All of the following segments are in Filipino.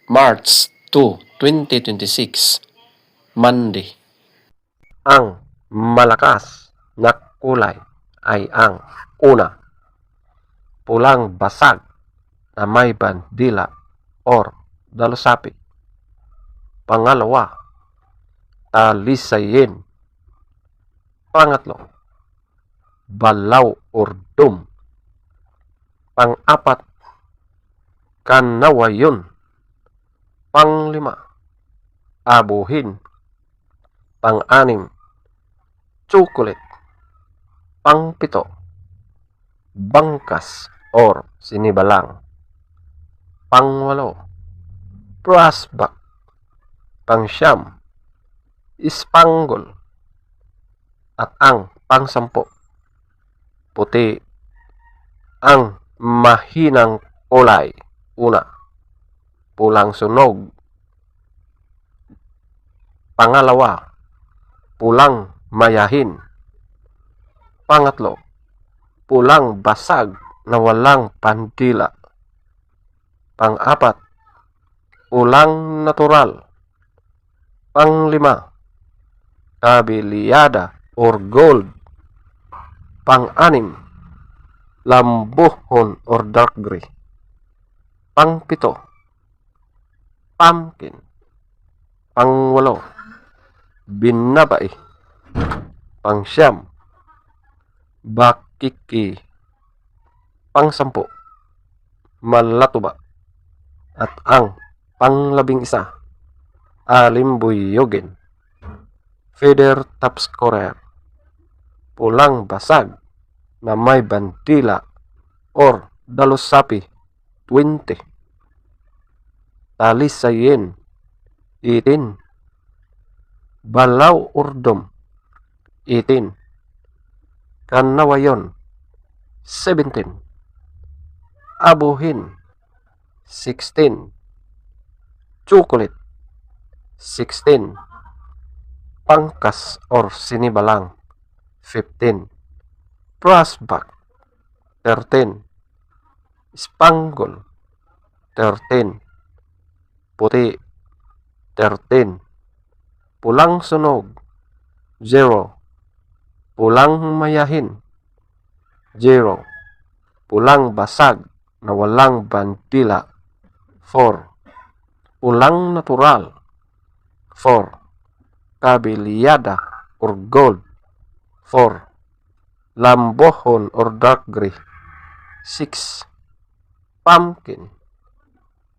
March 2, 2026, Monday. Ang malakas na kulay ay ang una, pulang basag na may bandila or dalusapi. Pangalawa, talisayin. Pangatlo, balaw or dum. Pang-apat, kanawayon. Panglima, abuhin. Pang-anim, chocolate. Pang-pito, bangkas or sinibalang. Pang-walo, brassback. Pang-siyam, spangle. At ang pang-sampo, puti. Ang mahinang kulay, una, pulang sunog. Pangalawa, pulang mayahin. Pangatlo, pulang basag na walang pandila. Pang-apat, pulang natural. Panglima, kabiliyada or gold. Pang-anim, lambuhon or dark gray. Pang-pito, pumpkin. Pang-walo, binabai. Pang-siyam, bakiki. Pang-sampu, malatuba. At ang pang-labing-isa, alimbuyogin. Feather top scorer, pulang basag na may bandila or dalusapi, 20. Talisayin, 18. Balaw urdom, 18. Kanawayon, 17. Abuhin, 16. Chocolate, 16. Pangkas or sinibalang, 15. Brassback, 13. Spangle, 13. Puti, 13. Pulang sunog, 0. Pulang mayahin, 0. Pulang basag na walang bandila, 4. Pulang natural, 4. Kabiliyada or gold, 4. Lambohon or dark gray, 6. Pumpkin,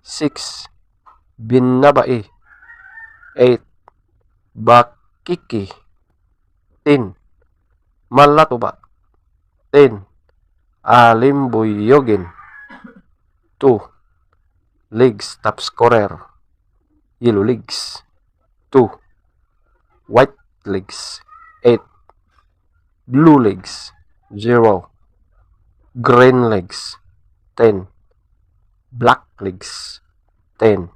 6. Binabai, 8. Bakiki, 10. Malatuba, 10. Alimbuyogin, 2. Legs top scorer, yellow legs, 2. White legs, 8. Blue legs, 0. Green legs, 10. Black legs, 10.